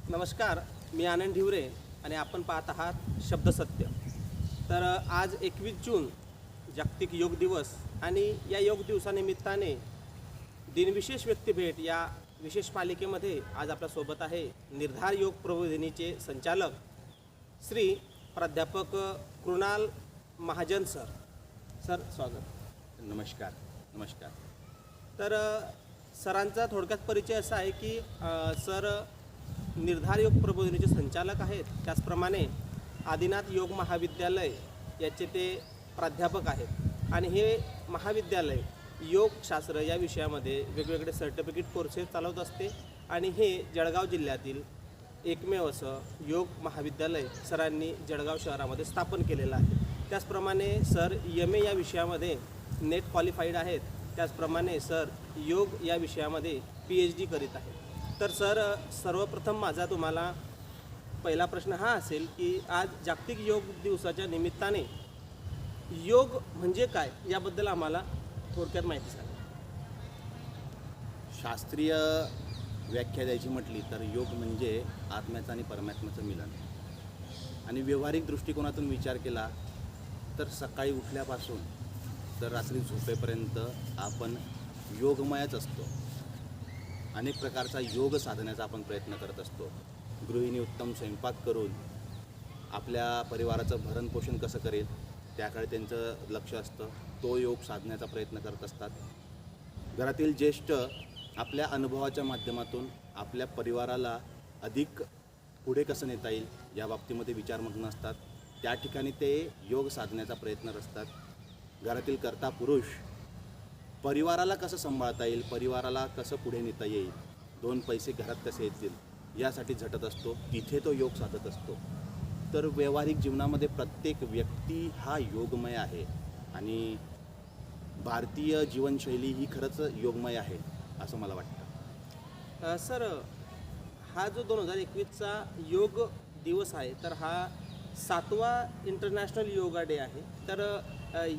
नमस्कार, मी आनंद ढिवरे आणि आपण पाहत आहात शब्द सत्य. तर आज 21 जून जागतिक योग दिवस आणि या योग दिवसानिमित्ताने दिनविशेष व्यक्तिभेट या विशेष मालिकेमध्ये आज आपल्यासोबत आहे निर्धार योग प्रबोधिनीचे संचालक श्री प्राध्यापक कृणाल महाजन सर. सर स्वागत. नमस्कार. नमस्कार. तर सरांचा थोडक्यात परिचय असा आहे की सर निर्धार योग प्रबोधिनीचे संचालक आहेत. त्याचप्रमाणे आदिनाथ योग महाविद्यालय याचे ते प्राध्यापक आहेत आणि हे महाविद्यालय योगशास्त्र या विषयामध्ये वेगवेगळे सर्टिफिकेट कोर्सेस चालवत असते आणि हे जळगाव जिल्ह्यातील एकमेव असं योग महाविद्यालय सरांनी जळगाव शहरामध्ये स्थापन केलेलं आहे. त्याचप्रमाणे सर MA या विषयामध्ये नेट क्वालिफाईड आहेत. त्याचप्रमाणे सर योग या विषयामध्ये PhD करीत आहेत. तर सर सर्वप्रथम माझा तुम्हाला पहिला प्रश्न हा असेल की आज जागतिक योग दिवसाच्या निमित्ताने योग म्हणजे काय याबद्दल आम्हाला थोडक्यात माहिती सांगा. शास्त्रीय व्याख्या द्यायची म्हटली तर योग म्हणजे आत्म्याचं आणि परमात्म्याचं मिलन. आणि व्यावहारिक दृष्टिकोनातून विचार केला तर सकाळी उठल्यापासून तर रात्री झोपेपर्यंत आपण योगमयच असतो. अनेक प्रकारचा योग साधण्याचा आपण प्रयत्न करत असतो. गृहिणी उत्तम स्वयंपाक करून आपल्या परिवाराचं भरणपोषण कसं करेल त्याकडे त्यांचं लक्ष असतं. तो योग साधण्याचा प्रयत्न करत असतात. घरातील ज्येष्ठ आपल्या अनुभवाच्या माध्यमातून आपल्या परिवाराला अधिक पुढे कसं नेता येईल या बाबतीमध्ये विचारमग्न असतात. त्या ठिकाणी ते योग साधण्याचा प्रयत्न असतात. घरातील कर्ता पुरुष परिवाराला कसं सांभाळता येईल, परिवाराला कसं पुढे नेता येईल, दोन पैसे घरात कसे येतील यासाठी झटत असतो. तिथे तो योग साधत असतो. तर व्यावहारिक जीवनामध्ये प्रत्येक व्यक्ती हा योगमय आहे आणि भारतीय जीवनशैली ही खरंच योगमय आहे असं मला वाटतं. सर हा जो 2021चा योग दिवस आहे तर हा 7वा इंटरनॅशनल योगा डे आहे. तर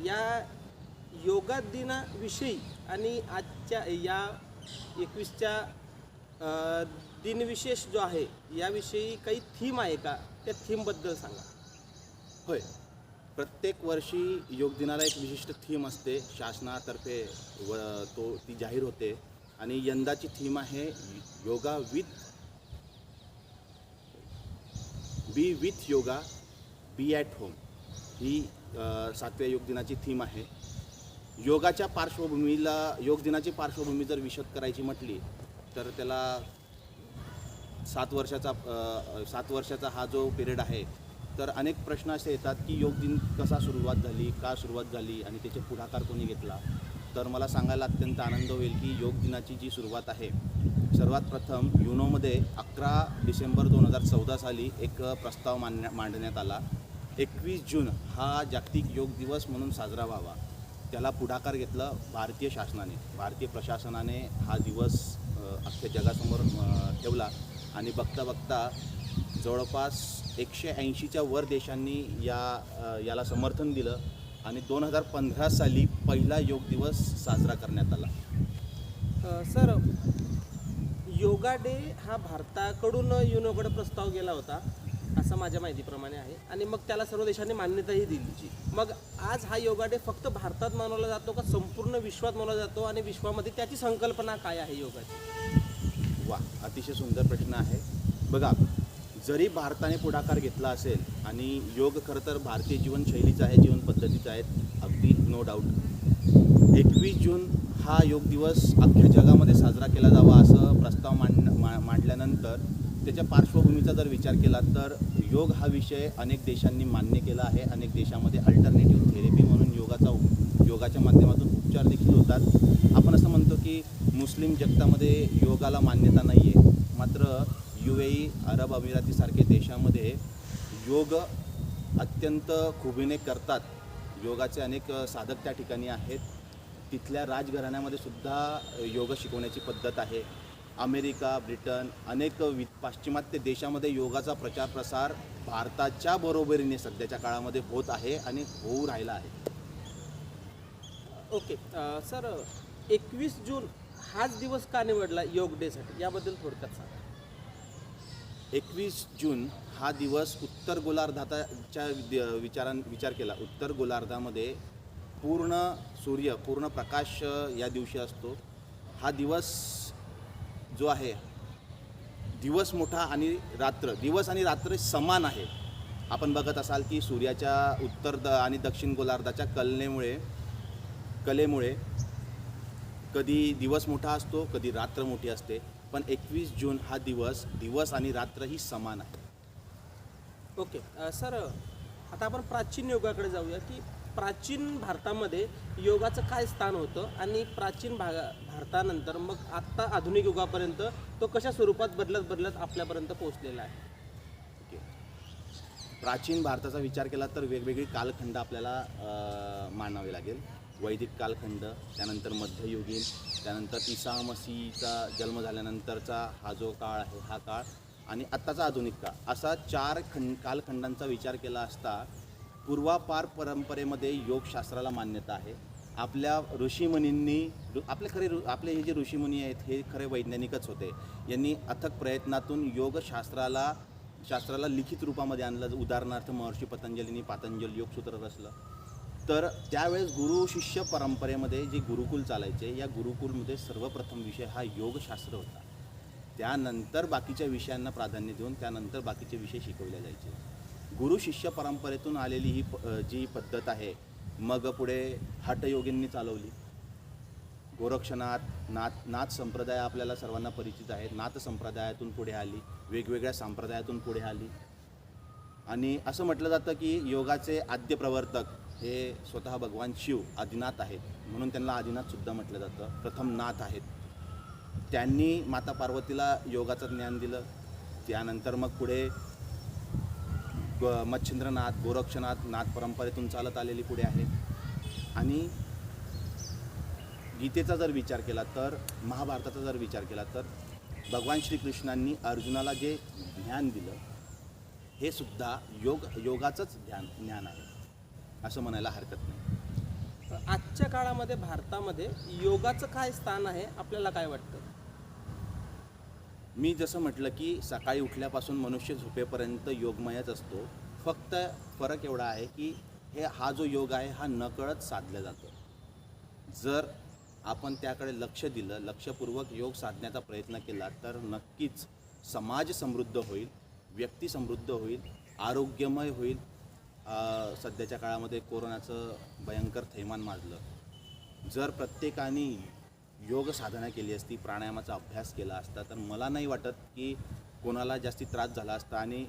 या योगा दिनाविषयी आणि आजच्या या 21च्या दिनविशेष जो आहे याविषयी काही थीम आहे का, त्या थीमबद्दल सांगा. होय, प्रत्येक वर्षी योग दिनाला एक विशिष्ट थीम असते शासनातर्फे ती जाहीर होते आणि यंदाची थीम आहे yoga be with yoga be at home. ही 7व्या योग दिनाची थीम आहे. योगाच्या पार्श्वभूमीला योग दिनाची पार्श्वभूमी जर विशद करायची म्हटली तर त्याला 7 वर्षाचा हा जो पिरियड आहे तर अनेक प्रश्न असे येतात की योग दिन कसा सुरुवात झाली, का सुरुवात झाली आणि त्याचे पुढाकार कोणी घेतला. तर मला सांगायला अत्यंत आनंद होईल की योग दिनाची जी सुरुवात आहे सर्वात प्रथम युनोमध्ये 11 डिसेंबर 2014 साली एक प्रस्ताव मांडण्यात आला. 21 जून हा जागतिक योग दिवस म्हणून साजरा व्हावा. त्याला पुढाकार घेतला भारतीय शासनाने, भारतीय प्रशासनाने हा दिवस अख्ख्या जगासमोर ठेवला आणि बघता बघता जवळपास 180च्या वर देशांनी याला समर्थन दिलं आणि 2015 साली पहिला योग दिवस साजरा करण्यात आला. सर योगा डे हा भारताकडून युनोकडे प्रस्ताव गेला होता असं माझ्या माहितीप्रमाणे आहे आणि मग त्याला सर्व देशांनी मान्यताही दिली. मग आज हा योगा डे फक्त भारतात मनवला जातो का संपूर्ण विश्वात मनवला जातो आणि विश्वामध्ये त्याची संकल्पना काय आहे योगाची? वा, अतिशय सुंदर प्रश्न आहे. बघा, जरी भारताने पुढाकार घेतला असेल आणि योग खरं तर भारतीय जीवनशैलीचा आहे, जीवन पद्धतीचा आहे, अगदी नो डाऊट. 21 जून हा योग दिवस अख्ख्या जगामध्ये साजरा केला जावा असं प्रस्ताव मांडल्यानंतर त्याच्या पार्श्वभूमीचा जर विचार केला तर योग हा विषय अनेक देशांनी मान्य केला आहे. अनेक देशामध्ये अल्टरनेटिव्ह थेरपी म्हणून योगाच्या माध्यमातून उपचार देखील होतात. आपण असं म्हणतो की मुस्लिम जगतामध्ये योगाला मान्यता नाही आहे, मात्र UAE अरब अमिरातीसारखे देशामध्ये योग अत्यंत खुबीने करतात. योगाचे अनेक साधक त्या ठिकाणी आहेत. तिथल्या राजघराण्यामध्ये सुद्धा योग शिकवण्याची पद्धत आहे. अमेरिका, ब्रिटन, अनेक पाश्चिमात्य देशामध्ये योगाचा प्रचार प्रसार भारताच्या बरोबरीने सध्याच्या काळामध्ये होत आहे आणि होऊ राहिला आहे. ओके सर, 21 जून हाच दिवस का निवडला योग डेसाठी याबद्दल थोडक्यात सांगा. 21 जून हा दिवस उत्तर गोलार्धाच्या विचार केला. उत्तर गोलार्धामध्ये पूर्ण सूर्य, पूर्ण प्रकाश या दिवशी असतो. हा दिवस जो आहे, दिवस मोठा आणि दिवस आणि रात्र समान आहे. आपण बघत असाल की सूर्याच्या उत्तर आणि दक्षिण गोलार्धाच्या कलेमुळे कधी दिवस मोठा असतो, कधी रात्र मोठी असते. पण 21 जून हा दिवस आणि रात्र ही समान आहे. ओके. सर, आता आपण प्राचीन योगाकडे जाऊया की प्राचीन भारतामध्ये योगाचं काय स्थान होतं आणि प्राचीन भारतानंतर मग आत्ता आधुनिक युगापर्यंत तो कशा स्वरूपात बदलत आपल्यापर्यंत पोहोचलेला आहे. ओके. प्राचीन भारताचा विचार केला तर वेगवेगळी कालखंड आपल्याला मानावे लागेल. वैदिक कालखंड, त्यानंतर मध्ययुगीन, त्यानंतर ईसा मसीचा जन्म झाल्यानंतरचा हा जो काळ आहे हा काळ, आणि आत्ताचा आधुनिक काळ, असा 4 कालखंडांचा विचार केला असता पूर्वापार परंपरेमध्ये योगशास्त्राला मान्यता आहे. आपल्या ऋषीमुनींनी आपले हे जे ऋषीमुनी आहेत हे खरे वैज्ञानिकच होते. यांनी अथक प्रयत्नातून योगशास्त्राला लिखित रूपामध्ये आणलं. उदाहरणार्थ महर्षी पतंजलींनी पातंजल योगसूत्र रचलं. तर त्यावेळेस गुरु शिष्य परंपरेमध्ये जे गुरुकुल चालायचे, या गुरुकुलमध्ये सर्वप्रथम विषय हा योगशास्त्र होता. त्यानंतर बाकीच्या विषयांना प्राधान्य देऊन त्यानंतर बाकीचे विषय शिकवले जायचे. गुरु शिष्य परंपरेतून आलेली ही जी पद्धत आहे, मग पुढे हठयोगींनी चालवली. गोरक्षनाथ नाथ संप्रदाय आपल्याला सर्वांना परिचित आहे. नाथ संप्रदायातून पुढे आली, वेगवेगळ्या संप्रदायातून पुढे आली. आणि असं म्हटलं जातं की योगाचे आद्य प्रवर्तक हे स्वतः भगवान शिव आदिनाथ आहेत, म्हणून त्यांना आदिनाथसुद्धा म्हटलं जातं. प्रथम नाथ आहेत. त्यांनी माता पार्वतीला योगाचं ज्ञान दिलं. त्यानंतर मग पुढे मच्छिंद्रनाथ, गोरक्षनाथ नाथ परंपरेतून चालत आलेली पुढे आहेत. आणि गीतेचा जर विचार केला तर, महाभारताचा जर विचार केला तर, भगवान श्रीकृष्णांनी अर्जुनाला जे ज्ञान दिलं हे सुद्धा योगाचंच ज्ञान आहे असं म्हणायला हरकत नाही. आजच्या काळामध्ये भारतामध्ये योगाचं काय स्थान आहे आपल्याला काय वाटतं. मी जसं म्हटलं की सकाळी उठल्यापासून मनुष्य झोपेपर्यंत योगमयच असतो. फक्त फरक एवढा आहे की हा जो योग आहे हा नकळत साधला जातो. जर आपण त्याकडे लक्ष दिलं, लक्षपूर्वक योग साधण्याचा प्रयत्न केला तर नक्कीच समाज समृद्ध होईल, व्यक्ती समृद्ध होईल, आरोग्यमय होईल. सध्याच्या काळामध्ये कोरोनाचं भयंकर थैमान माजलं. जर प्रत्येकाने योग साधना केली असती, प्राणायामाचा अभ्यास केला असता, तर मला नाही वाटत की कोणाला जास्ती त्रास झाला असता. आणि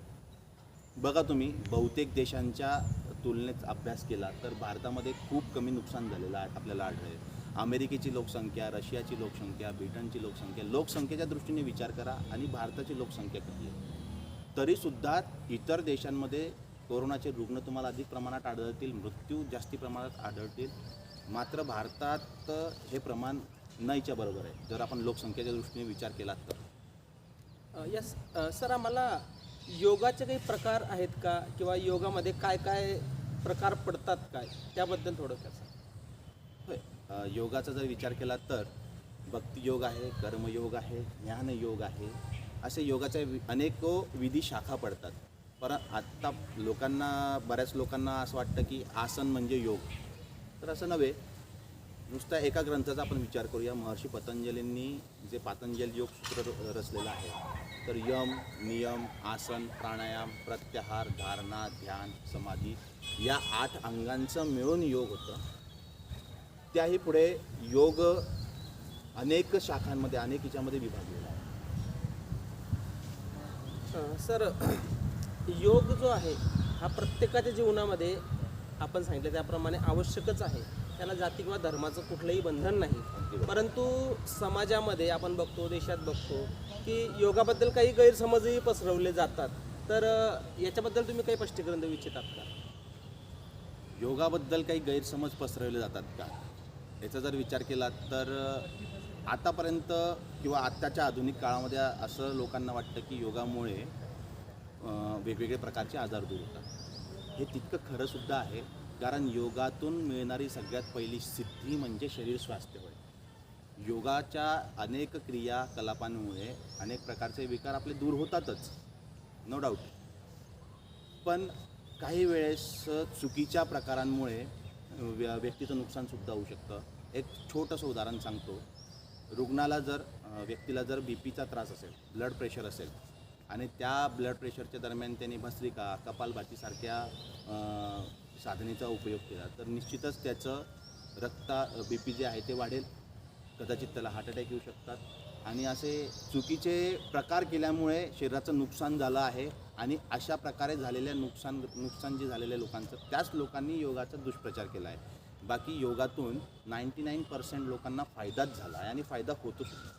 बघा तुम्ही, बहुतेक देशांच्या तुलनेत अभ्यास केला तर भारतामध्ये खूप कमी नुकसान झालेलं आहे आपल्याला आढळेल. अमेरिकेची लोकसंख्या, रशियाची लोकसंख्या, ब्रिटनची लोकसंख्या, लोकसंख्येच्या दृष्टीने विचार करा आणि भारताची लोकसंख्या किती आहे. तरीसुद्धा इतर देशांमध्ये कोरोनाचे रुग्ण तुम्हाला अधिक प्रमाणात आढळतील, मृत्यू जास्ती प्रमाणात आढळतील. मात्र भारतात हे प्रमाण नाहीच्या बरोबर आहे जर आपण लोकसंख्येच्या दृष्टीने विचार केला तर. यस सर, आम्हाला योगाचे काही प्रकार आहेत का, किंवा योगामध्ये काय काय प्रकार पडतात काय, त्याबद्दल थोडं कसं. होय, योगाचा जर विचार केला तर भक्तियोग आहे, कर्मयोग आहे, ज्ञानयोग आहे. असे योगाच्या अनेक विधी शाखा पडतात. पण आत्ता बऱ्याच लोकांना असं वाटतं की आसन म्हणजे योग. तर असं नव्हे. नुसता एका ग्रंथाचा आपण विचार करूया. महर्षी पतंजलींनी जे पातंजल योग सूत्र रचलेलं आहे, तर यम, नियम, आसन, प्राणायाम, प्रत्याहार, धारणा, ध्यान, समाधी या 8 अंगांचं मिळून योग होतं. त्याही पुढे योग अनेक शाखांमध्ये, अनेक हिच्यामध्ये विभागलेला आहे. सर, योग जो आहे हा प्रत्येकाच्या जीवनामध्ये आपण सांगितलं त्याप्रमाणे आवश्यकच आहे. त्याला जाती किंवा धर्माचं कुठलंही बंधन नाही. परंतु समाजामध्ये आपण बघतो, देशात बघतो की योगाबद्दल काही गैरसमजही पसरवले जातात. तर याच्याबद्दल तुम्ही काही स्पष्टीकरण देऊ इच्छितात का. योगाबद्दल काही गैरसमज पसरवले जातात का, याचा जर विचार केला तर आतापर्यंत किंवा आत्ताच्या आधुनिक काळामध्ये असं लोकांना वाटतं की योगामुळे वेगवेगळे प्रकारचे आजार दूर होतात. हे तितकं खरंसुद्धा आहे. कारण योगातून मिळणारी सगळ्यात पहिली सिद्धी म्हणजे शरीर स्वास्थ्य होय. योगाच्या अनेक क्रियाकलापांमुळे अनेक प्रकारचे विकार आपले दूर होतातच. No doubt. पण काही वेळेस चुकीच्या प्रकारांमुळे व्यक्तीचं नुकसानसुद्धा होऊ शकतं. एक छोटंसं उदाहरण सांगतो. रुग्णाला जर व्यक्तीला जर बी पीचा त्रास असेल, ब्लड प्रेशर असेल आणि त्या ब्लड प्रेशरच्या दरम्यान त्यांनी भस्त्रिका, कपालभातीसारख्या साधनेचा उपयोग केला तर निश्चितच त्याचं बी पी जे आहे ते वाढेल. कदाचित त्याला हार्ट अटॅक येऊ शकतात आणि असे चुकीचे प्रकार केल्यामुळे शरीराचं नुकसान झालं आहे. आणि अशा प्रकारे झालेल्या नुकसान जे झालेल्या लोकांचं त्याच लोकांनी योगाचा दुष्प्रचार केला आहे. बाकी योगातून 99% लोकांना फायदाच झाला आहे आणि फायदा होतो सुद्धा.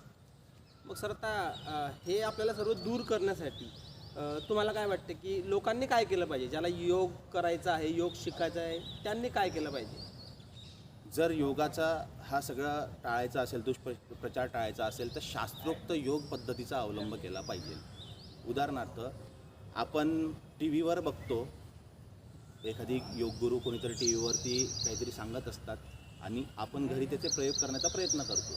मग सर आता हे आपल्याला सर्व दूर करण्यासाठी तुम्हाला काय वाटतं की लोकांनी काय केलं पाहिजे? ज्याला योग करायचा आहे, योग शिकायचा आहे, त्यांनी काय केलं पाहिजे? जर योगाचा हा सगळा टाळायचा असेल, दुष्प्रचार टाळायचा असेल तर शास्त्रोक्त योग पद्धतीचा अवलंब केला पाहिजे. उदाहरणार्थ आपण टी व्हीवर बघतो, एखादी योगगुरू कोणीतरी टी व्हीवरती काहीतरी सांगत असतात आणि आपण घरी त्याचे प्रयोग करण्याचा प्रयत्न करतो.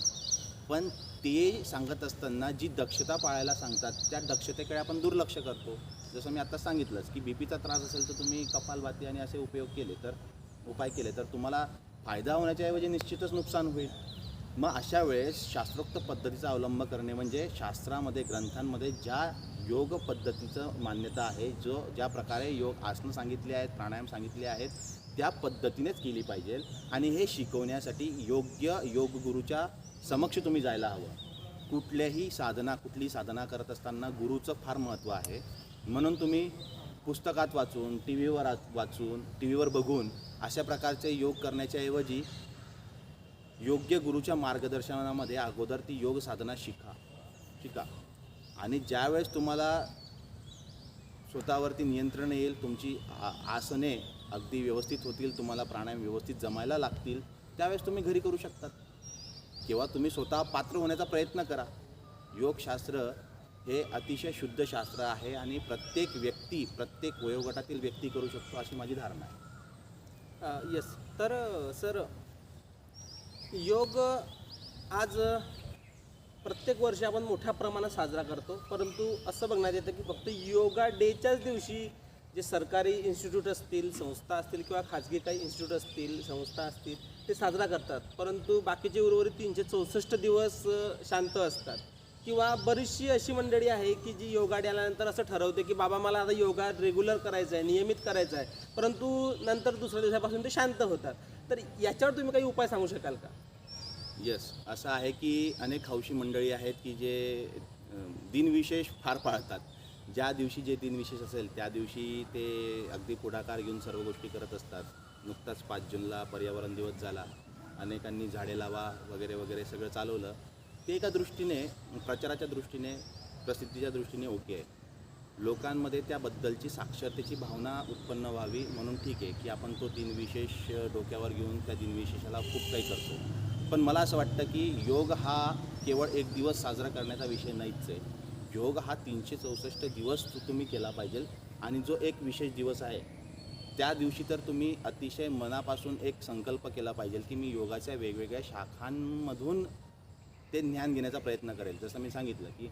पण ते सांगत असताना जी दक्षता पाळायला सांगतात त्या दक्षतेकडे आपण दुर्लक्ष करतो. जसं मी आता सांगितलंच की बी पीचा त्रास असेल तर तुम्ही कपालभाती आणि असे उपाय केले तर तुम्हाला फायदा होण्याच्या ऐवजी निश्चितच नुकसान होईल. मग अशा वेळेस शास्त्रोक्त पद्धतीचा अवलंब करणे म्हणजे शास्त्रामध्ये, ग्रंथांमध्ये ज्या योग पद्धतीचं मान्यता आहे, ज्या प्रकारे योग आसनं सांगितली आहेत, प्राणायाम सांगितले आहेत त्या पद्धतीनेच केली पाहिजे. आणि हे शिकवण्यासाठी योग्य योगगुरूच्या समक्ष तुम्ही जायला हवं. कुठलीही साधना करत असताना गुरुचं फार महत्त्व आहे. म्हणून तुम्ही पुस्तकात वाचून, टी व्हीवर बघून अशा प्रकारचे योग करण्याच्या ऐवजी योग्य गुरुच्या मार्गदर्शनामध्ये अगोदर ती योग साधना शिका. आणि ज्यावेळेस तुम्हाला स्वतःवरती नियंत्रण येईल, तुमची आसने अगदी व्यवस्थित होतील, तुम्हाला प्राणायाम व्यवस्थित जमायला लागतील, त्यावेळेस तुम्ही घरी करू शकतात. किंवा तुम्ही स्वतः पात्र होण्याचा प्रयत्न करा. योगशास्त्र हे अतिशय शुद्ध शास्त्र आहे आणि प्रत्येक व्यक्ती, प्रत्येक वयोगटातील व्यक्ती करू शकतो अशी माझी धारणा आहे. येस. तर सर योग आज प्रत्येक वर्षी आपण मोठ्या प्रमाणात साजरा करतो, परंतु असं बघण्यात येतं की फक्त योगा डेच्याच दिवशी जे सरकारी इन्स्टिट्यूट असतील, संस्था असतील किंवा खाजगी काही इन्स्टिट्यूट असतील, संस्था असतील ते साजरा करतात, परंतु बाकीचे उर्वरित 364 दिवस शांत असतात. किंवा बरीचशी अशी मंडळी आहे की जी योगा डे आल्यानंतर असं ठरवते की बाबा मला आता योगा रेग्युलर करायचा आहे, नियमित करायचा आहे, परंतु नंतर दुसऱ्या दिवसापासून ते शांत होतात. तर याच्यावर तुम्ही काही उपाय सांगू शकाल का? येस, असं आहे की अनेक हौशी मंडळी आहेत की जे दिनविशेष फार पाळतात. ज्या दिवशी जे दिनविशेष असेल त्या दिवशी ते अगदी पुढाकार घेऊन सर्व गोष्टी करत असतात. नुकताच 5 जूनला पर्यावरण दिवस झाला, अनेकांनी झाडे लावा वगैरे वगैरे सगळं चालवलं. ते एका दृष्टीने, प्रचाराच्या दृष्टीने, प्रसिद्धीच्या दृष्टीने ओके आहे. लोकांमध्ये त्याबद्दलची साक्षरतेची भावना उत्पन्न व्हावी म्हणून ठीक आहे की आपण तो दिनविशेष डोक्यावर घेऊन त्या दिनविशेषाला खूप काही करतो. पण मला असं वाटतं की योग हा केवळ एक दिवस साजरा करण्याचा विषय नाहीच आहे. योग हा 364 दिवस तुम्ही केला पाहिजे. आणि जो एक विशेष दिवस आहे त्या दिवशी तर तुम्ही अतिशय मनापासून एक संकल्प केला पाहिजे की मी योगाच्या वेगवेगळ्या शाखांमधून ते ज्ञान घेण्याचा प्रयत्न करेल. जसं मी सांगितलं की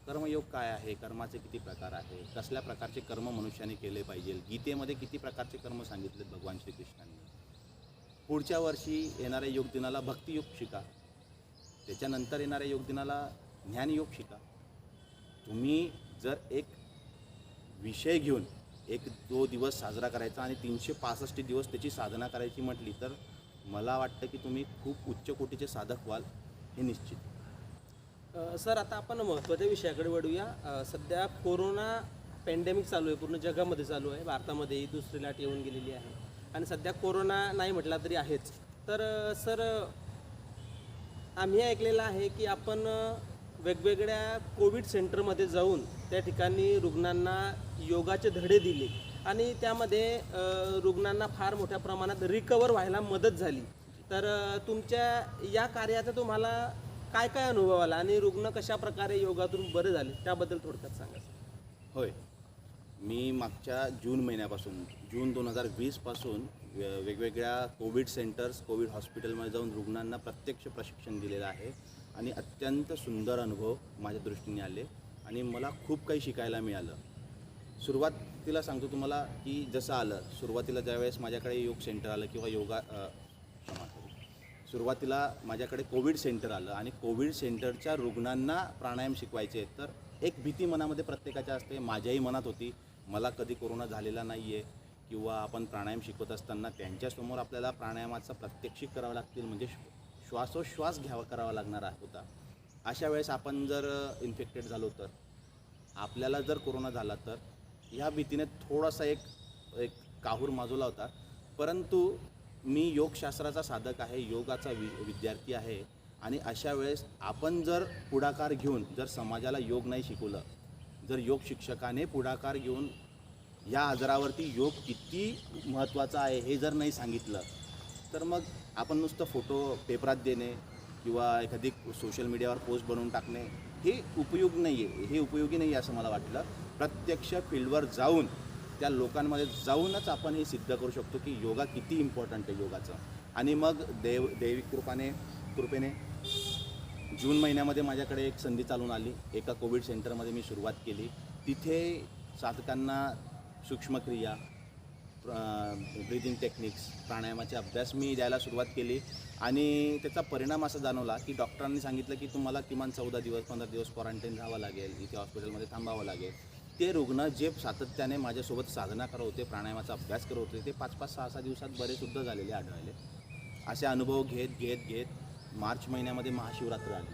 कर्मयोग काय आहे, कर्माचे किती प्रकार आहे, कसल्या प्रकारचे कर्म मनुष्याने केले पाहिजे, गीतेमध्ये किती प्रकारचे कर्म सांगितलेत भगवान श्रीकृष्णांनी. पुढच्या वर्षी येणाऱ्या योग दिनाला भक्तियोग शिका, त्याच्यानंतर येणाऱ्या योग दिनाला ज्ञानयोग शिका. तुम्ही जर एक विषय घेऊन तो दिवस साजरा करायचा आणि 365 दिवस त्याची साधना करायची म्हटली तर मला वाटतं की तुम्ही खूप उच्च कोटीचे साधक व्हाल हे निश्चित. सर आता आपण महत्त्वाच्या विषयाकडे वळूया. सध्या कोरोना पॅन्डेमिक चालू आहे, पूर्ण जगामध्ये चालू आहे, भारतामध्येही दुसरी लाट येऊन गेलेली आहे आणि सध्या कोरोना नाही म्हटला तरी आहेच. तर सर आम्ही ऐकलेलं आहे की आपण वेगवेगळ्या कोविड सेंटरमध्ये जाऊन त्या ठिकाणी रुग्णांना योगाचे धडे दिले आणि त्यामध्ये रुग्णांना फार मोठ्या प्रमाणात रिकवर व्हायला मदत झाली. तर तुमच्या या कार्याचा तुम्हाला काय काय अनुभव आला आणि रुग्ण कशा प्रकारे योगातून बरे झाले त्याबद्दल थोडक्यात सांगा. होय, मी मागच्या जून 2020 पासून वेगवेगळ्या कोविड सेंटर्स, कोविड हॉस्पिटलमध्ये जाऊन रुग्णांना प्रत्यक्ष प्रशिक्षण दिलेलं आहे आणि अत्यंत सुंदर अनुभव माझ्या दृष्टीने आले. आणि मला खूप काही शिकायला मिळालं. सुरुवातीला सांगतो तुम्हाला की जसं आलं सुरुवातीला ज्यावेळेस माझ्याकडे योग सेंटर आलं किंवा सुरुवातीला माझ्याकडे कोविड सेंटर आलं आणि कोविड सेंटरच्या रुग्णांना प्राणायाम शिकवायचे आहेत, तर एक भीती मनामध्ये प्रत्येकाच्या असते. माझ्याही मनात होती. मला कधी कोरोना झालेला नाही आहे किंवा आपण प्राणायाम शिकवत असताना त्यांच्यासमोर आपल्याला प्राणायामाचा प्रात्यक्षिक करावं लागतील, म्हणजे श्वासोश्वास करावा लागणार होता. अशा वेळेस आपण जर इन्फेक्टेड झालो तर आपल्याला जर कोरोना झाला तर ह्या भीतीने थोडासा एक काहूर माजवला होता. परंतु मी योगशास्त्राचा साधक आहे, योगाचा विद्यार्थी आहे आणि अशा वेळेस आपण जर पुढाकार घेऊन जर समाजाला योग नाही शिकवलं, जर योग शिक्षकाने पुढाकार घेऊन या आजारावरती योग किती महत्त्वाचा आहे हे जर नाही सांगितलं, तर मग आपण नुसतं फोटो पेपरात देणे किंवा एखादी सोशल मीडियावर पोस्ट बनवून टाकणे हे उपयोगी नाही आहे असं मला वाटलं. प्रत्यक्ष फील्डवर जाऊन त्या लोकांमध्ये जाऊनच आपण हे सिद्ध करू शकतो की योगा किती इम्पॉर्टंट आहे योगाचं. आणि मग दैविक कृपेने जून महिन्यामध्ये माझ्याकडे एक संधी चालून आली. एका कोविड सेंटरमध्ये मी सुरुवात केली. तिथे साधकांना सूक्ष्मक्रिया, ब्रीदिंग टेक्निक्स, प्राणायामाचे अभ्यास मी द्यायला सुरुवात केली आणि त्याचा परिणाम असा जाणवला की डॉक्टरांनी सांगितलं की तुम्हाला किमान 14 दिवस 15 दिवस क्वारंटाईन राहावं लागेल, इथे हॉस्पिटलमध्ये थांबावं लागेल. ते रुग्ण जे सातत्याने माझ्यासोबत साधना करत होते, प्राणायामाचा अभ्यास करत होते, ते 5-5, 6-6 दिवसात बरेसुद्धा झालेले आढळले. असे अनुभव घेत मार्च महिन्यामध्ये महाशिवरात्र आली.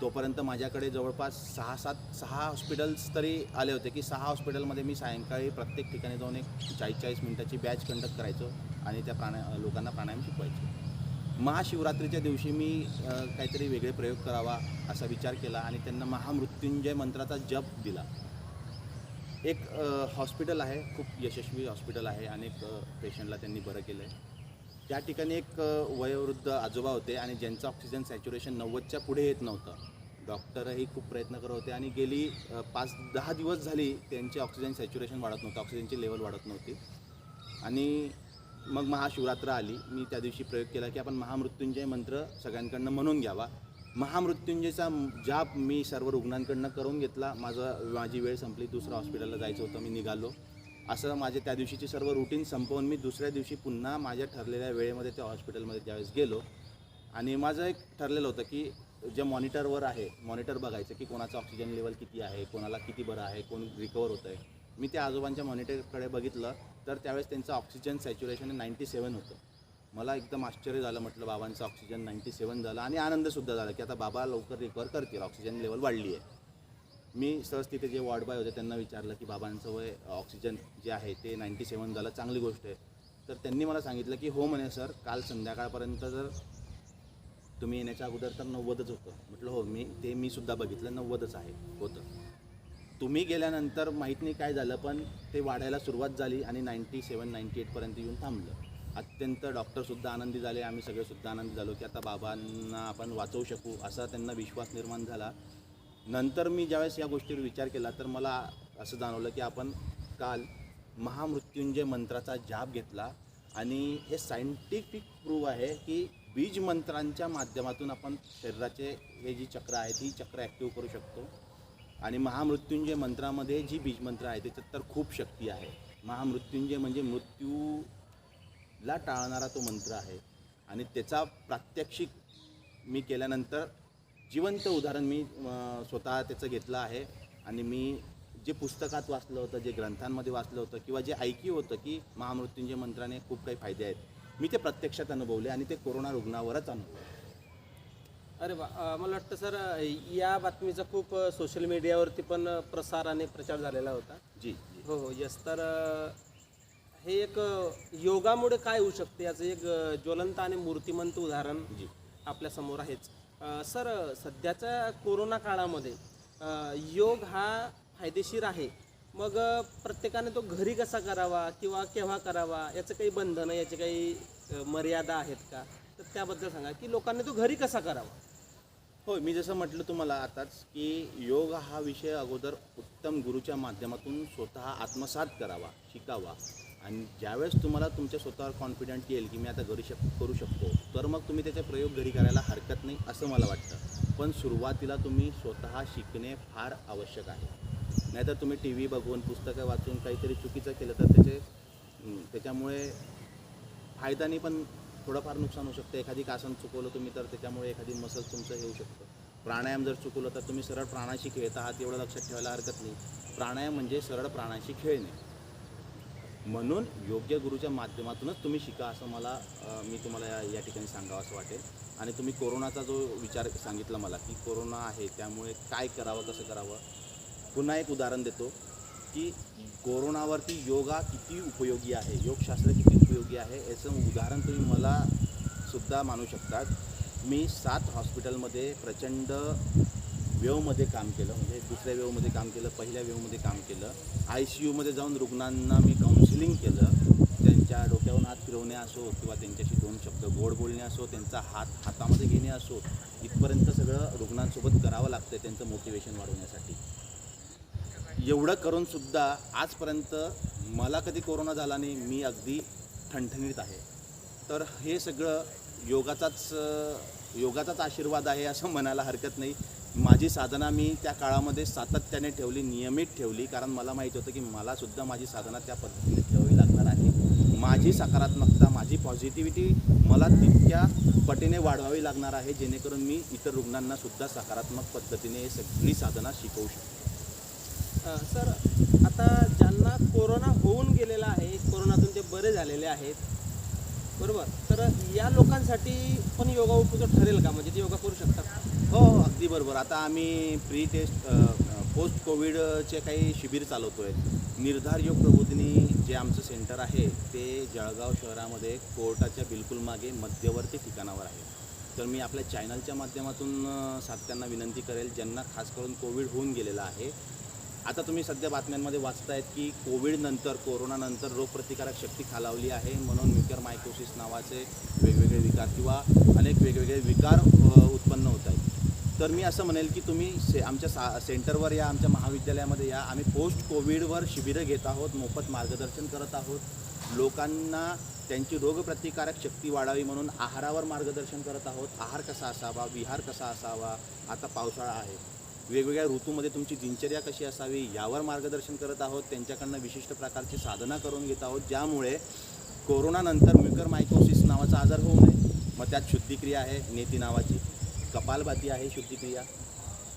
तोपर्यंत माझ्याकडे जवळपास 6 हॉस्पिटल्स तरी आले होते की 6 हॉस्पिटलमध्ये मी सायंकाळी प्रत्येक ठिकाणी जाऊन एक 40-40 मिनिटाची बॅच कंडक्ट करायचो आणि त्या लोकांना प्राणायाम शिकवायचो. महाशिवरात्रीच्या दिवशी मी काहीतरी वेगळे प्रयोग करावा असा विचार केला आणि त्यांना महामृत्युंजय मंत्राचा जप दिला. एक हॉस्पिटल आहे, खूप यशस्वी हॉस्पिटल आहे, अनेक पेशंटला त्यांनी बरं केलं आहे. त्या ठिकाणी एक वयोवृद्ध आजोबा होते आणि ज्यांचं ऑक्सिजन सॅच्युरेशन 90च्या पुढे येत नव्हतं. डॉक्टरही खूप प्रयत्न करत होते आणि गेली 5-10 दिवस झाली त्यांचे ऑक्सिजन सॅच्युरेशन वाढत नव्हतं, ऑक्सिजनची लेवल वाढत नव्हती. आणि मग महाशिवरात्र आली. मी त्या दिवशी प्रयोग केला की आपण महामृत्युंजय मंत्र सगळ्यांकडनं म्हणून घ्यावा. महामृत्युंजयचा जाप मी सर्व रुग्णांकडनं करून घेतला. माझी वेळ संपली, दुसऱ्या हॉस्पिटलला जायचं होतं, मी निघालो. असं माझे त्या दिवशीची सर्व रुटीन संपवून मी दुसऱ्या दिवशी पुन्हा माझ्या ठरलेल्या वेळेमध्ये त्या हॉस्पिटलमध्ये ज्यावेळेस गेलो आणि माझं एक ठरलेलं होतं की जे मॉनिटरवर आहे, मॉनिटर बघायचं की कोणाचं ऑक्सिजन लेवल किती आहे, कोणाला किती बरं आहे, कोण रिकवर होतं आहे. मी त्या आजोबांच्या मॉनिटरकडे बघितलं तर त्यावेळेस त्यांचं ऑक्सिजन सॅच्युरेशन 97 होतं. मला एकदम आश्चर्य झालं. म्हटलं बाबांचं ऑक्सिजन 97 झालं आणि आनंदसुद्धा झाला की आता बाबा लवकर रिकवर करतील, ऑक्सिजन लेवल वाढली आहे. मी सहज तिथे जे वॉर्ड बॉय होते त्यांना विचारलं की बाबांचं वय ऑक्सिजन जे आहे ते 97 झालं, चांगली गोष्ट आहे. तर त्यांनी मला सांगितलं की हो म्हणे सर, काल संध्याकाळपर्यंत जर तुम्ही येण्याच्या अगोदर तर 90च होतं. म्हटलं हो, मी सुद्धा बघितलं 90च आहे होतं. तुम्ही गेल्यानंतर माहीत नाही काय झालं पण ते वाढायला सुरुवात झाली आणि 97-98पर्यंत येऊन थांबलं. अत्यंत डॉक्टरसुद्धा आनंदी झाले, आम्ही सगळेसुद्धा आनंदी झालो की आता बाबांना आपण वाचवू शकू असा त्यांना विश्वास निर्माण झाला. नंतर मी ज्यावेळेस या गोष्टीवर विचार केला तर मला असं जाणवलं की आपण काल महामृत्युंजय मंत्राचा जाप घेतला आणि हे सायंटिफिक प्रूव्ह आहे की बीज मंत्रांच्या माध्यमातून आपण शरीराचे हे जी चक्र आहेत ही चक्र ॲक्टिव्ह करू शकतो. आणि महामृत्युंजय मंत्रामध्ये जी बीज मंत्र आहे त्याच्यात तर खूप शक्ती आहे. महामृत्युंजय म्हणजे मृत्यूला टाळणारा तो मंत्र आहे आणि त्याचा प्रात्यक्षिक मी केल्यानंतर जिवंत उदाहरण मी स्वतः त्याचं घेतलं आहे. आणि मी जे पुस्तकात वाचलं होतं, जे ग्रंथांमध्ये वाचलं होतं किंवा जे ऐकलं होतं की महामृत्युंजय मंत्राने खूप काही फायदे आहेत, मी ते प्रत्यक्षात अनुभवले आणि ते कोरोना रुग्णावरच अनुभवले. अरे वा, मला वाटतं सर या बातमीचा खूप सोशल मीडियावरती पण प्रसार आणि प्रचार झालेला होता. जी हो यस. तर हे एक योगामुळे काय होऊ शकते याचं एक ज्वलंत आणि मूर्तिमंत उदाहरण जी आपल्यासमोर आहेच. सर सध्याच्या कोरोना काळामध्ये योग हा फायदेशीर आहे, मग प्रत्येकाने तो घरी कसा करावा किंवा केव्हा करावा याचं काही बंधनं, याची काही मर्यादा आहेत का? तर त्याबद्दल सांगा की लोकांनी तो घरी कसा करावा. हो, मी जसं म्हटलं तुम्हाला आताच की योग हा विषय अगोदर उत्तम गुरुच्या माध्यमातून स्वतः आत्मसात करावा, शिकावा. आणि ज्यावेळेस तुम्हाला तुमच्या स्वतःवर कॉन्फिडंट येईल की मी आता करू शकतो, तर मग तुम्ही त्याचे प्रयोग घरी करायला हरकत नाही असं मला वाटतं. पण सुरुवातीला तुम्ही स्वतः शिकणे फार आवश्यक आहे. नाहीतर तुम्ही टी व्ही बघून पुस्तकं वाचून काहीतरी चुकीचं केलं तर त्याच्यामुळे फायद्याने पण थोडंफार नुकसान होऊ शकतं. एखादी आसन चुकवलं तुम्ही तर त्याच्यामुळे एखादी मसल तुमचं हे होऊ शकतं. प्राणायाम जर चुकवलं तर तुम्ही सरळ प्राणाशी खेळत आहात एवढं लक्षात ठेवायला हरकत नाही. प्राणायाम म्हणजे सरळ प्राणाशी खेळणे. म्हणून योग्य गुरुच्या माध्यमातूनच तुम्ही शिका असं मी तुम्हाला या ठिकाणी सांगावं असं वाटेल. आणि तुम्ही कोरोनाचा जो विचार सांगितला मला की कोरोना आहे त्यामुळे काय करावं कसं करावं, पुन्हा एक उदाहरण देतो की कोरोनावरती योगा किती उपयोगी आहे, योगशास्त्र किती उपयोगी आहे याचं उदाहरण तुम्ही मला सुद्धा मानू शकतात. मी 7 हॉस्पिटलमध्ये प्रचंड वेवमध्ये काम केलं, म्हणजे दुसऱ्या वेवमध्ये काम केलं, पहिल्या वेवमध्ये काम केलं. ICUमध्ये जाऊन रुग्णांना मी काउन्सिलिंग केलं. त्यांच्या डोक्यावरून हात फिरवणे असो किंवा त्यांच्याशी 2 शब्द गोड बोलणे असो, त्यांचा हातामध्ये घेणे असो, इथपर्यंत सगळं रुग्णांसोबत करावं लागतं त्यांचं मोटिवेशन वाढवण्यासाठी. एवढं करूनसुद्धा आजपर्यंत मला कधी कोरोना झाला नाही. मी अगदी ठणठणीत आहे. तर हे सगळं योगाचाच आशीर्वाद आहे असं म्हणायला हरकत नाही. माझी साधना मी त्या काळामध्ये सातत्याने ठेवली, नियमित ठेवली, कारण मला माहीत होतं की मलासुद्धा माझी साधना त्या पद्धतीने ठेवावी लागणार आहे. माझी सकारात्मकता, माझी पॉझिटिव्हिटी मला तितक्या पटीने वाढवावी लागणार आहे, जेणेकरून मी इतर रुग्णांनासुद्धा सकारात्मक पद्धतीने सगळी साधना शिकवू शकतो. सर, आता ज्यांना कोरोना होऊन गेलेला आहे, कोरोनातून ते बरे झालेले आहेत, बरोबर, तर या लोकांसाठी पण योगा उपयुक्त ठरेल का? म्हणजे ते योगा करू शकतात? हो, अगदी बरोबर. आता आम्ही प्री टेस्ट पोस्ट कोविडचे काही शिबिर चालवतो आहे. निर्धार योग प्रबोधिनी जे आमचं सेंटर आहे ते जळगाव शहरामध्ये कोर्टाच्या बिलकुल मागे मध्यवर्ती ठिकाणावर आहे. तर मी आपल्या चॅनलच्या माध्यमातून सातत्यांना विनंती करेल, ज्यांना खास करून कोविड होऊन गेलेला आहे. आता तुम्ही सध्या बातम्यांमध्ये वाचतायत की कोविडनंतर, कोरोनानंतर रोगप्रतिकारक शक्ती खालावली आहे, म्हणून म्युकरमायकोसिस नावाचे वेगवेगळे विकार किंवा अनेक वेगवेगळे विकार उत्पन्न होत आहेत. तर मी असं म्हणेल की तुम्ही आमच्या सेंटरवर या, आमच्या महाविद्यालयामध्ये या. आम्ही पोस्ट कोविडवर शिबिरं घेत आहोत, मोफत मार्गदर्शन करत आहोत. लोकांना त्यांची रोगप्रतिकारक शक्ती वाढावी म्हणून आहारावर मार्गदर्शन करत आहोत. आहार कसा असावा, विहार कसा असावा, आता पावसाळा आहे, वेगवेगळ्या ऋतूमध्ये तुमची दिनचर्या कशी असावी यावर मार्गदर्शन करत आहोत. त्यांच्याकडनं विशिष्ट प्रकारची साधना करून घेत आहोत, ज्यामुळे कोरोनानंतर म्युकरमायकोसिस नावाचा आजार होऊ नये. मग त्यात शुद्धिक्रिया आहे, नेती नावाची, कपालभाती आहे शुद्धिक्रिया,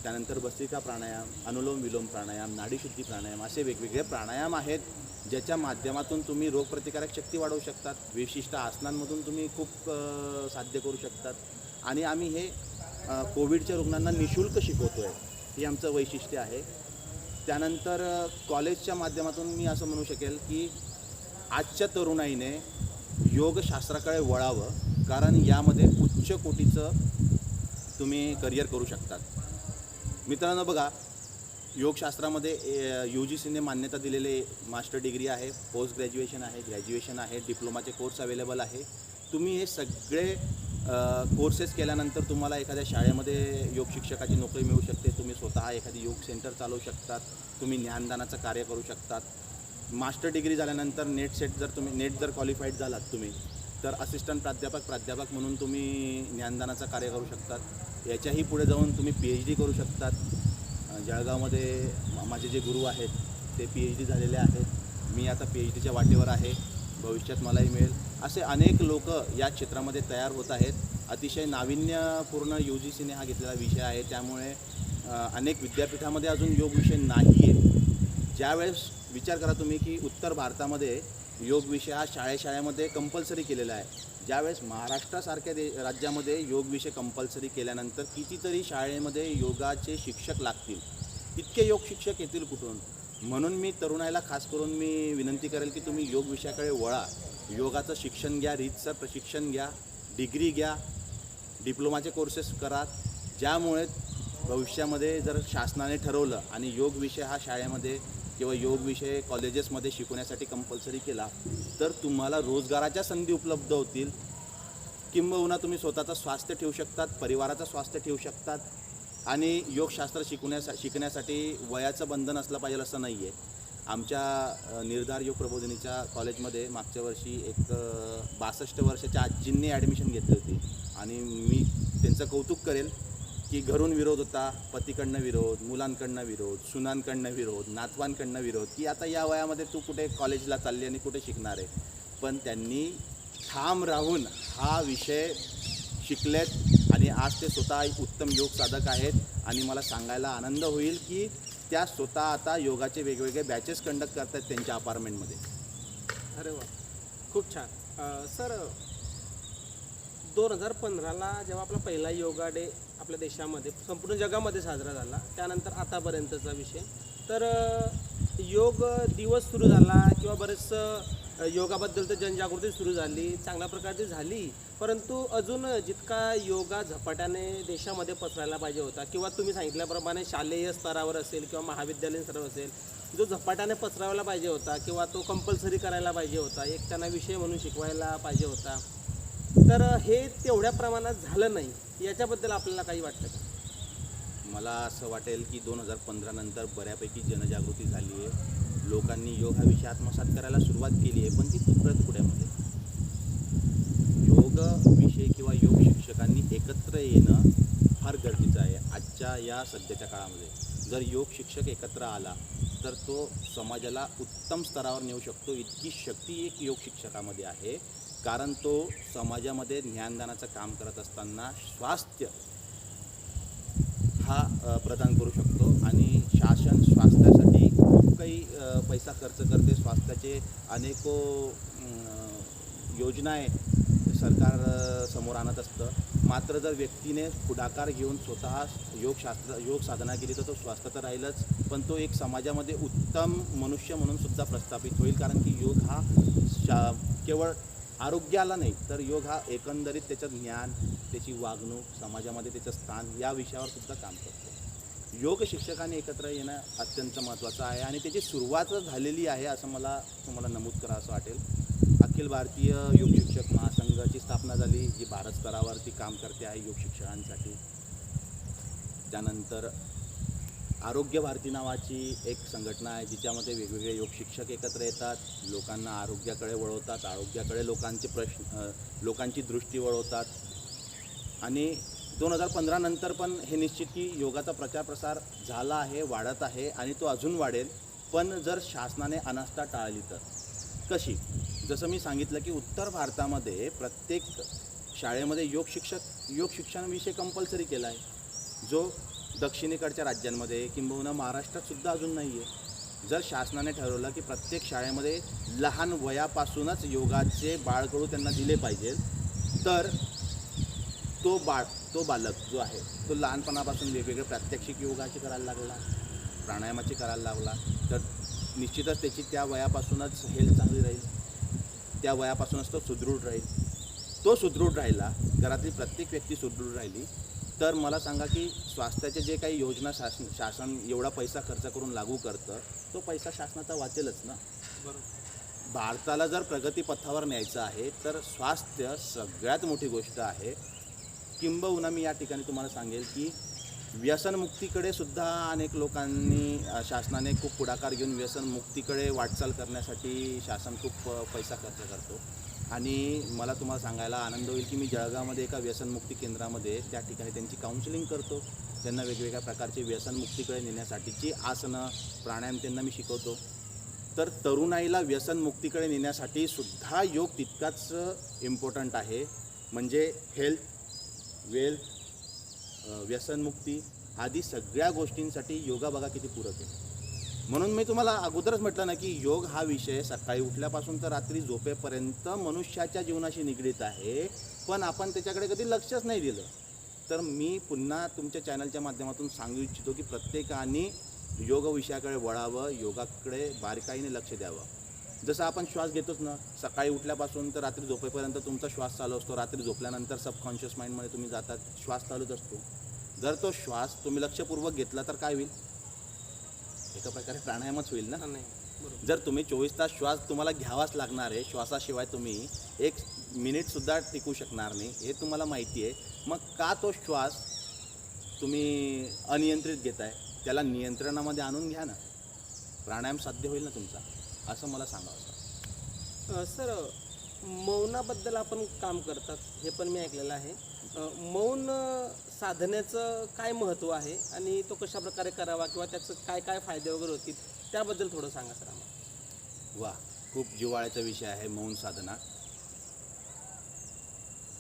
त्यानंतर भस्त्रिका प्राणायाम, अनुलोम विलोम प्राणायाम, नाडीशुद्धी प्राणायाम, असे वेगवेगळे प्राणायाम आहेत ज्याच्या माध्यमातून तुम्ही रोगप्रतिकारक शक्ती वाढवू शकतात. विशिष्ट आसनांमधून तुम्ही खूप साध्य करू शकतात. आणि आम्ही हे कोविडच्या रुग्णांना निःशुल्क शिकवतो आहे, हे आमचं वैशिष्ट्य आहे. त्यानंतर कॉलेजच्या माध्यमातून मी असं म्हणू शकेल की आजच्या तरुणाईने योगशास्त्राकडे वळावं, कारण यामध्ये उच्च कोटीचं तुम्ही करिअर करू शकतात. मित्रांनो बघा, योगशास्त्रामध्ये UGCने मान्यता दिलेले मास्टर डिग्री आहे, पोस्ट ग्रॅज्युएशन आहे, ग्रॅज्युएशन आहे, डिप्लोमाचे कोर्स अवेलेबल आहे. तुम्ही हे सगळे कोर्सेस केल्यानंतर तुम्हाला एखाद्या शाळेमध्ये योग शिक्षकाची नोकरी मिळू शकते. तुम्ही स्वतः एखादी योग सेंटर चालवू शकतात. तुम्ही ज्ञानदानाचं कार्य करू शकतात. मास्टर डिग्री झाल्यानंतर नेट जर क्वालिफाईड झालात तुम्ही, तर असिस्टंट प्राध्यापक म्हणून तुम्ही ज्ञानदानाचं कार्य करू शकतात. याच्याही पुढे जाऊन तुम्ही PhD करू शकतात. जळगावमध्ये माझे जे गुरु आहेत ते PhD झालेले आहेत. मी आता PhDच्या वाटेवर आहे, भविष्यात मलाही मिळेल. असे अनेक लोक या क्षेत्रामध्ये तयार होत आहेत. अतिशय नाविन्यपूर्ण UGCने हा घेतलेला विषय आहे, त्यामुळे अनेक विद्यापीठामध्ये अजून योग विषय नाही आहे. ज्यावेळेस विचार करा तुम्ही की उत्तर भारतामध्ये योग विषय हा शाळेमध्ये कंपल्सरी केलेला आहे. ज्यावेळेस महाराष्ट्रासारख्या राज्यामध्ये योग विषय कंपल्सरी केल्यानंतर कितीतरी शाळेमध्ये योगाचे शिक्षक लागतील, इतके योग शिक्षक येतील कुठून? म्हणून मी तरुणाईला खास करून मी विनंती करेल की तुम्ही योग विषयाकडे वळा. योगाचं शिक्षण घ्या, रीतसर प्रशिक्षण घ्या, डिग्री घ्या, डिप्लोमाचे कोर्सेस करा, ज्यामुळे भविष्यामध्ये जर शासनाने ठरवलं आणि योग विषय हा शाळेमध्ये किंवा योग विषय कॉलेजेसमध्ये शिकवण्यासाठी कंपल्सरी केला तर तुम्हाला रोजगाराच्या संधी उपलब्ध होतील. किंबहुना तुम्ही स्वतःचं स्वास्थ्य ठेवू शकतात, परिवाराचं स्वास्थ्य ठेवू शकतात. आणि योगशास्त्र शिकण्यासाठी वयाचं बंधन असलं पाहिजे असं नाही आहे. आमच्या निर्धार योग प्रबोधिनीच्या कॉलेजमध्ये मागच्या वर्षी एक 62 वर्षाच्या आजींनी ॲडमिशन घेतली होती आणि मी त्यांचं कौतुक करेल की घरून विरोध होता, पतीकडनं विरोध, मुलांकडनं विरोध, सुनांकडनं विरोध, नातवांकडनं विरोध, की आता या वयामध्ये तू कुठे कॉलेजला चालली आणि कुठे शिकणार आहे. पण त्यांनी ठाम राहून हा विषय शिकलेत आणि आज ते स्वतः उत्तम योग साधक आहेत. आणि मला सांगायला आनंद होईल की त्या स्वतः आता योगाचे वेगवेगळे बॅचेस कंडक्ट करतात त्यांच्या अपार्टमेंटमध्ये. अरे वा, खूप छान. सर, 2015ला जेव्हा आपला पहिला योगा डे आपल्या देशामध्ये संपूर्ण जगामध्ये साजरा झाला, त्यानंतर आतापर्यंतचा विषय, तर योग दिवस सुरू झाला किंवा बरेचसं योगाबद्दल तर जनजागृती सुरू झाली, चांगल्या प्रकारची झाली, परंतु अजून जितका योगा झपाट्याने देशामध्ये पसरायला पाहिजे होता किंवा तुम्ही सांगितल्याप्रमाणे शालेय स्तरावर असेल किंवा महाविद्यालयीन स्तरावर असेल, जो झपाट्याने पसरायला पाहिजे होता किंवा तो कंपल्सरी करायला पाहिजे होता, एक त्यांना विषय म्हणून शिकवायला पाहिजे होता, तर हे तेवढ्या प्रमाणात झालं नाही. याच्याबद्दल आपल्याला काही वाटतं का? मला असं वाटेल की 2015 नंतर बऱ्यापैकी जनजागृती झाली आहे. लोकांनी योग हा विषय आत्मसात करायला सुरुवात केली आहे, पण ती तुकड्यामध्ये. योग विषय किंवा योग शिक्षकांनी एकत्र येणं फार गरजेचं आहे आजच्या या सध्याच्या काळामध्ये. जर योग शिक्षक एकत्र आला तर तो समाजाला उत्तम स्तरावर नेऊ शकतो. इतकी शक्ती एक योग शिक्षकामध्ये आहे, कारण तो समाजामध्ये ज्ञानदानाचं काम करत असताना स्वास्थ्य हा प्रदान करू शकतो. आणि शासन स्वास्थ्यासाठी खूप काही पैसा खर्च करते. स्वास्थ्याचे अनेको योजना आहे सरकार समोर आणत असतं. मात्र जर व्यक्तीने पुढाकार घेऊन स्वतः योग साधना केली तर तो स्वास्थ्य तर राहीलच, पण तो एक समाजामध्ये उत्तम मनुष्य म्हणून सुद्धा प्रस्थापित होईल. कारण की योग हा केवळ आरोग्याला नाही, तर योग हा एकंदरीत त्याचं ज्ञान, त्याची वागणूक, समाजामध्ये त्याचं स्थान या विषयावर सुद्धा काम करतो. योग शिक्षकांनी एकत्र येणं अत्यंत महत्त्वाचं आहे आणि त्याची सुरुवात झालेली आहे असं मला तुम्हाला नमूद करा असं वाटेल. अखिल भारतीय योग शिक्षक महासंघाची स्थापना झाली, जी भारत स्तरावरती काम करते आहे योग शिक्षकांसाठी. त्यानंतर आरोग्य भारती नावाची एक संघटना आहे, जिच्यामध्ये वेगवेगळे योग शिक्षक एकत्र येतात, लोकांना आरोग्याकडे वळवतात, आरोग्याकडे लोकांची दृष्टी वळवतात. आणि 2015 नंतर पण हे निश्चित की योगाचा प्रचार प्रसार झाला आहे, वाढत आहे आणि तो अजून वाढेल. पण जर शासनाने अनास्था टाळली तर कशी? जसं मी सांगितलं की उत्तर भारतामध्ये प्रत्येक शाळेमध्ये योग शिक्षणाविषयी कंपल्सरी केला आहे, जो दक्षिणेकडच्या राज्यांमध्ये किंबहुना महाराष्ट्रात सुद्धा अजून नाही आहे. जर शासनाने ठरवलं की प्रत्येक शाळेमध्ये लहान वयापासूनच योगाचे बाळकडू त्यांना दिले पाहिजे, तर तो बालक जो आहे तो लहानपणापासून वेगवेगळे प्रात्यक्षिक योगाचे करायला लागला, प्राणायामाचे करायला लागला, तर निश्चितच त्याची त्या वयापासूनच हेल्थ चांगली राहील, त्या वयापासूनच तो सुदृढ राहील. तो सुदृढ राहिला, घरातली प्रत्येक व्यक्ती सुदृढ राहिली, तर मला सांगा की स्वास्थ्याचे जे काही योजना शासन एवढा पैसा खर्च करून लागू करतं, तो पैसा शासनाचा वाचेलच ना. बरोबर. भारताला जर प्रगतीपथावर न्यायचं आहे तर स्वास्थ्य सगळ्यात मोठी गोष्ट आहे. किंबहुना मी या ठिकाणी तुम्हाला सांगेल की व्यसनमुक्तीकडे सुद्धा अनेक लोकांनी शासनाने खूप पुढाकार घेऊन व्यसनमुक्तीकडे वाटचाल करण्यासाठी शासन खूप पैसा खर्च करतो. आणि मला तुम्हाला सांगायला आनंद होईल की मी जळगावमध्ये एका व्यसनमुक्ती केंद्रामध्ये त्या ठिकाणी त्यांची काउन्सिलिंग करतो. त्यांना वेगवेगळ्या प्रकारचे व्यसनमुक्तीकडे नेण्यासाठीची आसनं, प्राणायाम त्यांना मी शिकवतो. तर तरुणाईला व्यसनमुक्तीकडे नेण्यासाठी सुद्धा योग तितकाच इम्पॉर्टंट आहे. म्हणजे हेल्थ, वेल्थ, व्यसनमुक्ती आदी सगळ्या गोष्टींसाठी योगा बघा किती पूरक आहे. म्हणून मी तुम्हाला अगोदरच म्हटलं ना की योग हा विषय सकाळी उठल्यापासून तर रात्री झोपेपर्यंत मनुष्याच्या जीवनाशी निगडीत आहे, पण आपण त्याच्याकडे कधी लक्षच नाही दिलं. तर मी पुन्हा तुमच्या चॅनलच्या माध्यमातून सांगू इच्छितो की प्रत्येकाने योग विषयाकडे वळावं, योगाकडे बारकाईने लक्ष द्यावं. जसं आपण श्वास घेतोच ना, सकाळी उठल्यापासून तर रात्री झोपेपर्यंत तुमचा श्वास चालू असतो, रात्री झोपल्यानंतर सबकॉन्शियस माइंडमध्ये तुम्ही जातात, श्वास चालूच असतो. जर तो श्वास तुम्ही लक्षपूर्वक घेतला तर काय होईल? एका प्रकारे प्राणायामच होईल ना. नाही, बरोबर. जर तुम्ही 24 तास श्वास तुम्हाला घ्यावाच लागणार आहे, श्वासाशिवाय तुम्ही 1 मिनिटसुद्धा टिकू शकणार नाही, हे तुम्हाला माहिती आहे. मग का तो श्वास तुम्ही अनियंत्रित घेताय? त्याला नियंत्रणामध्ये आणून घ्या ना, प्राणायाम साध्य होईल ना तुमचा, असं मला सांगावं. सर, मौनाबद्दल आपण काम करतात हे पण मी ऐकलेलं आहे. मौन साधण्याचं काय महत्त्व आहे आणि तो कशा प्रकारे करावा किंवा त्याचं काय काय फायदे वगैरे होतील त्याबद्दल थोडं सांगा सर आम्हाला. वा, खूप जिव्हाळ्याचा विषय आहे मौन साधना.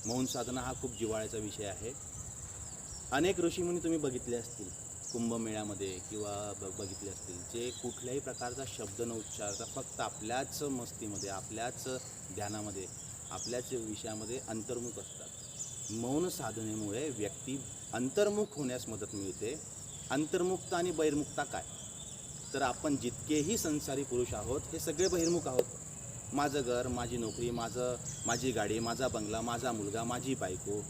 मौन साधना हा खूप जिव्हाळ्याचा विषय आहे. अनेक ऋषीमुनी तुम्ही बघितले असतील कुंभमेळ्यामध्ये किंवा बघितले असतील, जे कुठल्याही प्रकारचा शब्द न उच्चारता फक्त आपल्याच मस्तीमध्ये, आपल्याच ध्यानामध्ये, आपल्याच विषयामध्ये अंतर्मुख असतात. मौन साधनेमुळे व्यक्ती अंतर्मुख होण्यास मदत मिळते. अंतर्मुखता आणि बहिर्मुखता काय, तर आपण जितकेही संसारी पुरुष आहोत हे सगळे बहिर्मुख आहोत. माझं घर, माझी नोकरी, माझी गाडी, माझा बंगला, माझा मुलगा, माझी बायको,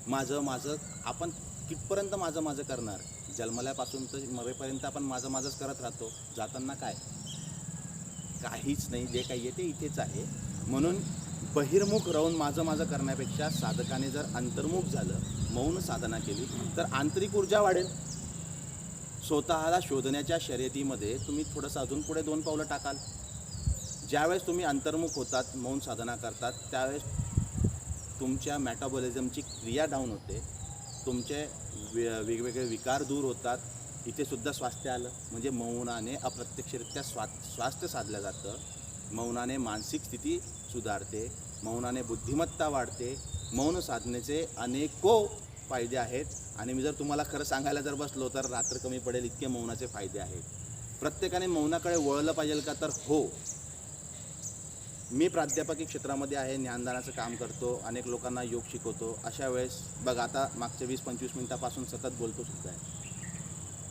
माझं आपण कितपर्यंत माझं करणार. जन्मल्यापासून तर मरेपर्यंत आपण माझंच करत राहतो. जाताना काहीच नाही, जे काही येते इथेच आहे. म्हणून बहिर्मुख राहून माझं करण्यापेक्षा साधकाने जर अंतर्मुख झालं, मौन साधना केली, तर आंतरिक ऊर्जा वाढेल. स्वतःला शोधण्याच्या शर्यतीमध्ये तुम्ही थोडंसं अजून पुढे 2 पावलं टाकाल. ज्यावेळेस तुम्ही अंतर्मुख होतात, मौन साधना करतात, त्यावेळेस तुमच्या मेटाबॉलिझमची क्रिया डाऊन होते. तुमचे वेगवेगळे विकार दूर होतात. इथे सुद्धा स्वास्थ्य आलं. म्हणजे मौनाने अप्रत्यक्षरित्या स्वास्थ्य साधलं जातं. मौनाने मानसिक स्थिती सुधारते. मौनाने बुद्धिमत्ता वाढते. मौन साधनेचे अनेको फायदे आहेत. आणि मी जर तुम्हाला खरं सांगायला जर बसलो तर रात्र कमी पडेल इतके मौनाचे फायदे आहेत. प्रत्येकाने मौनाकडे वळलं पाहिजे का, तर हो. मी प्राध्यापकी क्षेत्रामध्ये आहे, ज्ञानदानाचं काम करतो, अनेक लोकांना योग शिकवतो. अशा वेळेस बघ, आता मागच्या 20-25 मिनिटापासून सतत बोलतो सुद्धा आहे.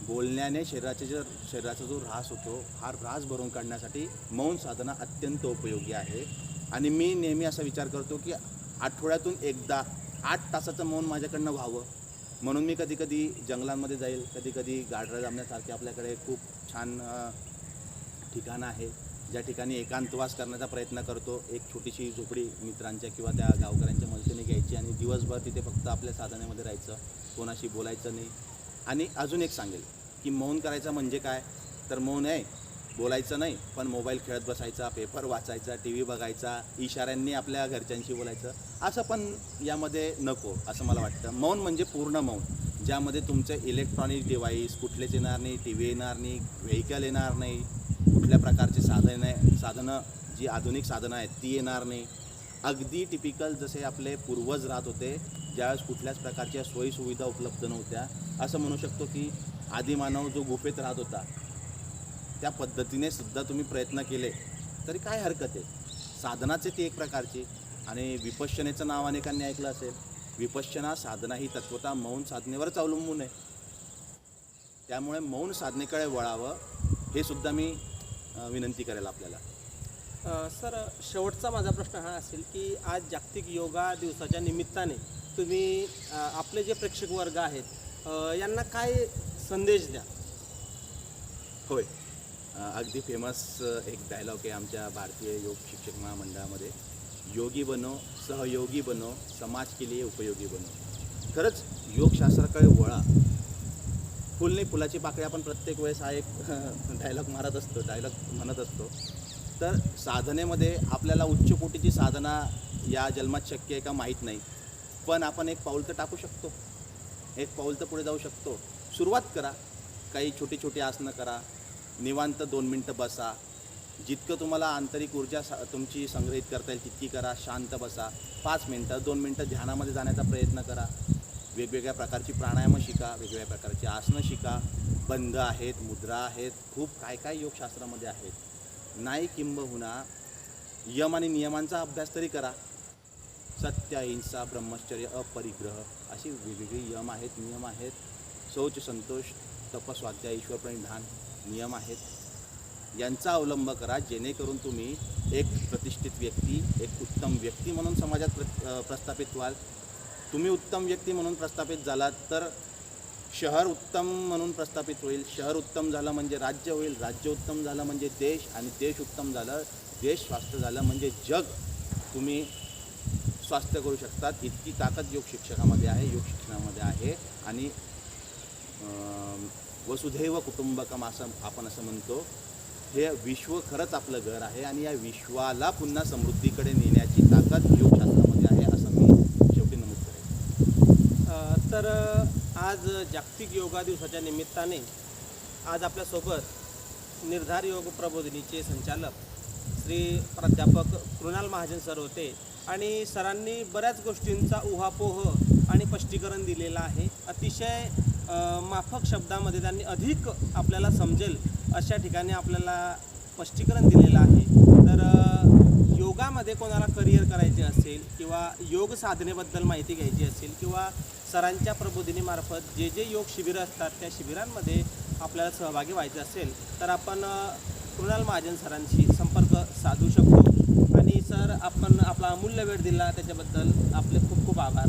बोलण्याने शरीराचा जो ऱ्हास होतो, हा ऱ्हास भरून काढण्यासाठी मौन साधना अत्यंत उपयोगी आहे. आणि मी नेहमी असा विचार करतो की आठवड्यातून एकदा 8 तासाचं मौन माझ्याकडनं व्हावं. म्हणून मी कधी जंगलांमध्ये जाईल, कधी गाडरा जामण्यासारखे आपल्याकडे खूप छान ठिकाणं आहे, ज्या ठिकाणी एकांतवास करण्याचा प्रयत्न करतो. एक छोटीशी झोपडी मित्रांच्या किंवा त्या गावकऱ्यांच्या मदतीने घ्यायची आणि दिवसभर तिथे फक्त आपल्या साधनेमध्ये राहायचं, कोणाशी बोलायचं नाही. आणि अजून एक सांगेल की मौन करायचं म्हणजे काय, तर मौन आहे, बोलायचं नाही, पण मोबाईल खेळत बसायचा, पेपर वाचायचा, टी व्ही बघायचा, इशाऱ्यांनी आपल्या घरच्यांशी बोलायचं, असं पण यामध्ये नको असं मला वाटतं. मौन म्हणजे पूर्ण मौन, ज्यामध्ये तुमचे इलेक्ट्रॉनिक डिव्हाइस कुठलेच येणार नाही, टी व्ही येणार नाही, व्हेकल येणार नाही, कुठल्या प्रकारचे साधनं जी आधुनिक साधनं आहेत ती येणार नाही. अगदी टिपिकल जसे आपले पूर्वज राहत होते, ज्यावेळेस कुठल्याच प्रकारच्या सोयीसुविधा उपलब्ध नव्हत्या. असं म्हणू शकतो की आदिमानव जो गुफेत राहत होता, त्या पद्धतीने सुद्धा तुम्ही प्रयत्न केले तरी काय हरकत आहे. साधनाचे ती एक प्रकारची. आणि विपश्यनेचं नाव अनेकांनी ऐकलं असेल. विपश्यना साधना ही तत्वता मौन साधनेवरच अवलंबून आहे. त्यामुळे मौन साधनेकडे वळावं, हे सुद्धा मी विनंती करेल आपल्याला. सर, शेवटचा माझा प्रश्न हा असेल की आज जागतिक योगा दिवसाच्या निमित्ताने तुम्ही आपले जे प्रेक्षक वर्ग आहेत यांना काय संदेश द्या. होय, अगदी फेमस एक डायलॉग आहे आमच्या भारतीय योग शिक्षक महामंडळामध्ये, योगी बनो, सहयोगी बनो, समाज के लिए उपयोगी बनो. खरंच योगशास्त्राकडे वळा. फुल नाही फुलाची पाकळी आपण प्रत्येक वेळेस हा एक डायलॉग म्हणत असतो. तर साधनेमध्ये आपल्याला उच्च कोटीची साधना या जन्मात शक्य आहे का माहीत नाही, पण आपण एक पाऊल तर टाकू शकतो, एक पाऊल तर पुढे जाऊ शकतो. सुरुवात करा. काही छोटी आसनं करा, निवांत 2 मिनटं बसा. जितकं तुम्हाला आंतरिक ऊर्जा तुमची संग्रहित करता येईल तितकी करा. शांत बसा. 5 मिनटं 2 मिनटं ध्यानामध्ये जाण्याचा प्रयत्न करा. वेगवेगळ्या प्रकारची प्राणायाम शिका, वेगवेगळ्या प्रकारची आसनं शिका. बंध आहेत, मुद्रा आहेत, खूप काय योगशास्त्रामध्ये आहेत. नाही किंबहुना यम आणि नियमांचा अभ्यास तरी करा. सत्य, अहिंसा, ब्रह्मचर्य, अपरिग्रह अशी वेगवेगळी यम आहेत, नियम आहेत. शौच, संतोष, तप, स्वाध्याय, ईश्वर प्रणिधान नियम आहेत. यांचा अवलंब करा, जेणेकरून तुम्ही एक प्रतिष्ठित व्यक्ती, एक उत्तम व्यक्ती म्हणून समाजात प्रस्थापित व्हाल. तुम्ही उत्तम व्यक्ती म्हणून प्रस्थापित झालात तर शहर उत्तम म्हणून प्रस्थापित होईल. शहर उत्तम झालं म्हणजे राज्य होईल. राज्य उत्तम झालं म्हणजे देश, आणि देश उत्तम झालं, देश स्वास्थ्य झालं म्हणजे जग तुम्ही स्वास्थ्य करू शकतात. इतकी ताकद योग शिक्षकामध्ये आहे, योग शिक्षणामध्ये आहे. आणि वसुधैव कुटुंबकम आपण असं म्हणतो. हे विश्व खरंच आपलं घर आहे आणि या विश्वाला पुन्हा समृद्धीकडे नेण्याची ताकद योगशास्त्रामध्ये आहे, असं मी शेवटी नमूद करेन. तर आज जागतिक योगा दिवसाच्या निमित्ताने आज आपल्यासोबत निर्धार योग प्रबोधिनीचे संचालक श्री प्राध्यापक कृणाल महाजन सर होते आणि सरांनी बऱ्याच गोष्टींचा उहापोह आणि स्पष्टीकरण दिलेलं आहे. अतिशय माफक शब्दामध्ये त्यांनी अधिक आपल्याला समजेल अशा ठिकाणी आपल्याला स्पष्टीकरण दिलेलं आहे. तर योगामध्ये कोणाला करिअर करायचे असेल किंवा योग साधनेबद्दल माहिती घ्यायची असेल किंवा सरांच्या प्रबोधिनीमार्फत जे जे योग शिबिरं असतात त्या शिबिरांमध्ये आपल्याला सहभागी व्हायचं असेल तर आपण कृणाल महाजन सरांशी संपर्क साधू शकतो. आणि सर, आपण आपला अमूल्य वेळ दिला त्याच्याबद्दल आपले खूप खूप आभार.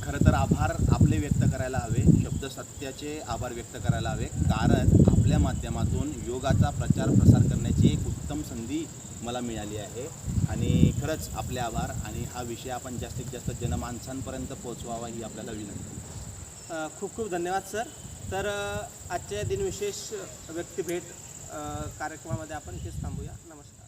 खरं तर आभार आपले व्यक्त करायला हवे, शब्द सत्याचे आभार व्यक्त करायला हवे, कारण आपल्या माध्यमातून योगाचा प्रचार प्रसार करण्याची एक उत्तम संधी मला मिळाली आहे. आणि खरंच आपले आभार. आणि हा विषय आपण जास्तीत जास्त जनमानसांपर्यंत पोहोचवावा ही आपल्याला विनंती. खूप खूप धन्यवाद सर. तर आजच्या दिनविशेष व्यक्तिभेट कार्यक्रमामध्ये आपण इथेच थांबूया. नमस्कार.